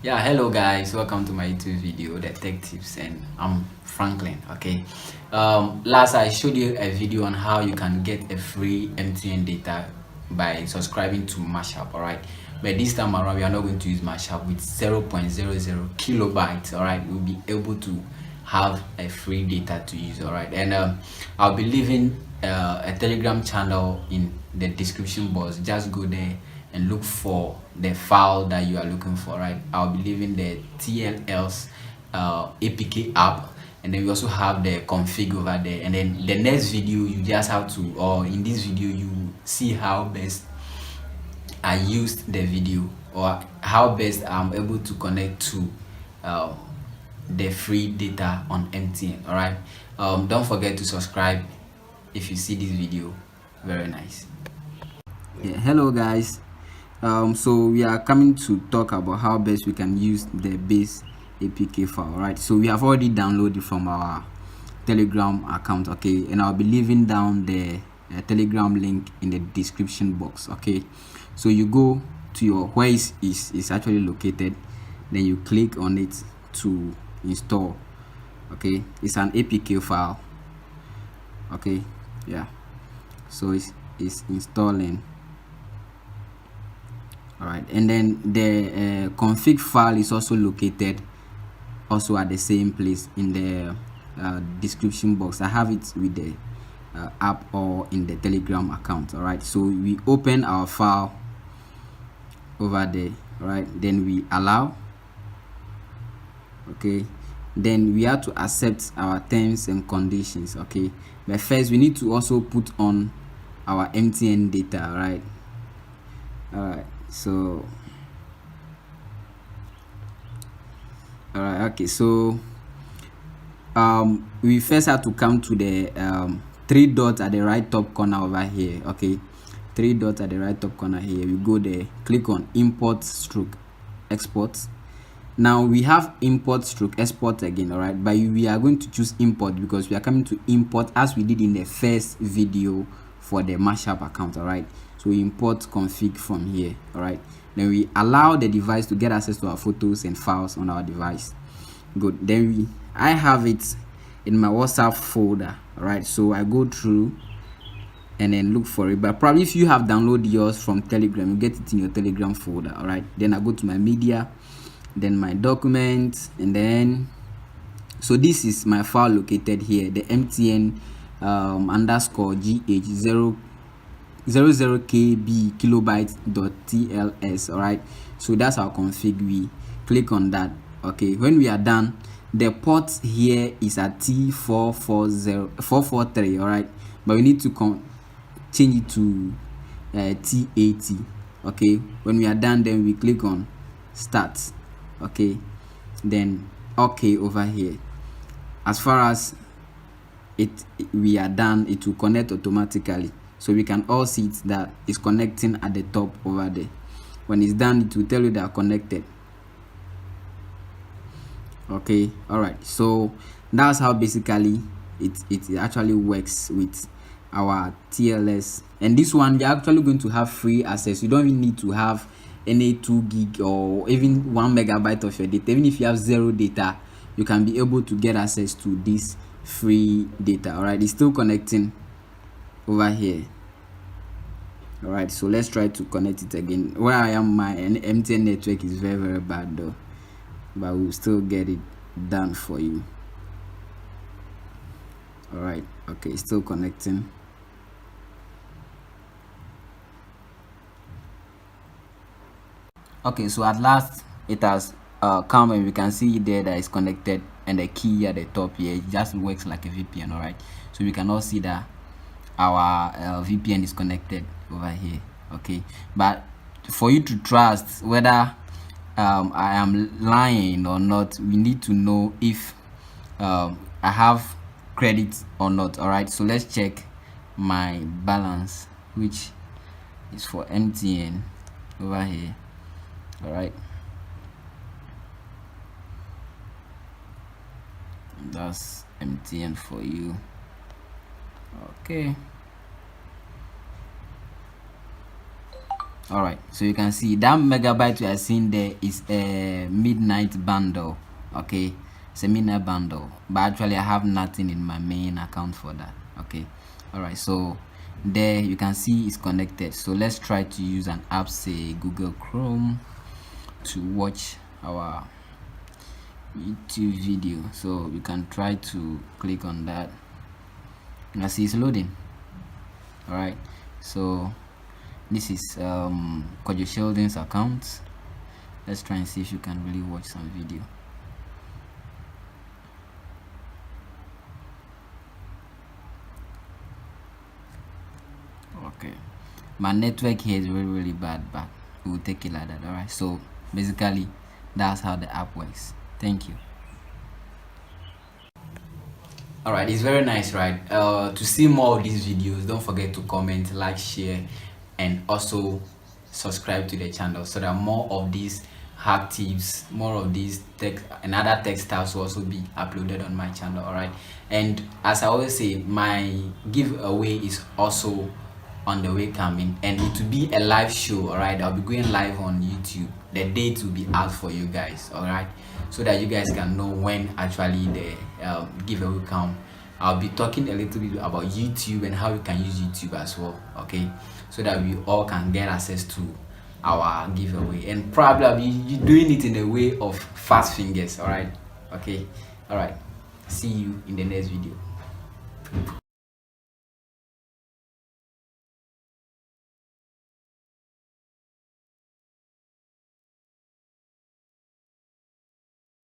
Yeah, hello guys, welcome to my YouTube video, the tech tips, and I'm Franklin. Okay, last I showed you a video on how you can get a free MTN data by subscribing to Mashup. All right, but this time around we are not going to use Mashup with 0.00 kilobytes. All right, we'll be able to have a free data to use. All right, and I'll be leaving a Telegram channel in the description box. Just go there and look for the file that you are looking for. Right, I'll be leaving the TLL's APK app, and then we also have the config over there. And then the next video you just have to, or in this video you see how best I used the video, or how best I'm able to connect to uh, the free data on MTN. All right, don't forget to subscribe if you see this video. Very nice. Yeah, hello guys. So we are coming to talk about how best we can use the base APK file. Right, so we have already downloaded from our Telegram account. Okay, and I'll be leaving down the Telegram link in the description box. Okay, so you go to your where is actually located, then you click on it to install. Okay, it's an APK file. Okay, yeah, so it's installing. All right, and then the config file is also located also at the same place in the description box. I have it with the app or in the Telegram account. All right, so we open our file over there. All right, then we allow. Okay, then we have to accept our terms and conditions. Okay, but first we need to also put on our MTN data. All right, so all right, okay, so we first have to come to the three dots at the right top corner over here. Okay, three dots at the right top corner here. We go there, click on import stroke export. Now we have import stroke export again. All right, but we are going to choose import because we are coming to import as we did in the first video for the Mashup account. All right, so we import config from here. All right, then we allow the device to get access to our photos and files on our device. Good, then I have it in my WhatsApp folder. All right, so I go through and then look for it, but probably if you have downloaded yours from Telegram, you get it in your Telegram folder. All right, then I go to my media, then my documents, and then so this is my file located here, the MTN underscore GH 00KB kilobytes.tls. all right, so that's our config. We click on that. Okay, when we are done, the port here is at T440443. all right, but we need to change it to T80. okay, when we are done, then we click on start. Okay, then okay over here. As far as we are done, it will connect automatically, so we can all see it that it's connecting at the top over there. When it's done, it will tell you they are connected. Okay, all right, so that's how basically it actually works with our TLS. And this one, you're actually going to have free access. You don't even need to have any 2 gig or even 1 megabyte of your data. Even if you have zero data, you can be able to get access to this free data. All right, it's still connecting over here. All right, so let's try to connect it again. Where I am, my MTN network is very bad though, but we'll still get it done for you. All right, okay, still connecting. Okay, so at last it has come, and we can see there that it's connected, and the key at the top here, it just works like a VPN. All right, so we can all see that our VPN is connected over here. Okay, but for you to trust whether I am lying or not, we need to know if I have credit or not. All right, so let's check my balance, which is for MTN over here. All right, that's MTN for you. Okay, All right, so you can see that megabyte we are seeing there is a midnight bundle. Okay, it's a midnight bundle, but actually I have nothing in my main account for that. Okay, all right, so there you can see it's connected. So let's try to use an app, say Google Chrome, to watch our YouTube video. So we can try to click on that. You can see it's loading. All right, so this is Kojo Sheldon's account. Let's try and see if you can really watch some video. Okay, my network here is really bad, but we'll take it like that. All right, so basically that's how the app works. Thank you. All right, it's very nice, right? To see more of these videos, don't forget to comment, like, share, and also subscribe to the channel so that more of these hack tips, more of these tech and other tech stuffs will also be uploaded on my channel. All right, and as I always say, my giveaway is also on the way coming, and it will be a live show. All right, I'll be going live on YouTube. The date will be out for you guys. All right, so that you guys can know when actually the giveaway come. I'll be talking a little bit about YouTube and how you can use YouTube as well. Okay, so that we all can get access to our giveaway, and probably I'll be doing it in a way of fast fingers. All right, okay, all right, see you in the next video.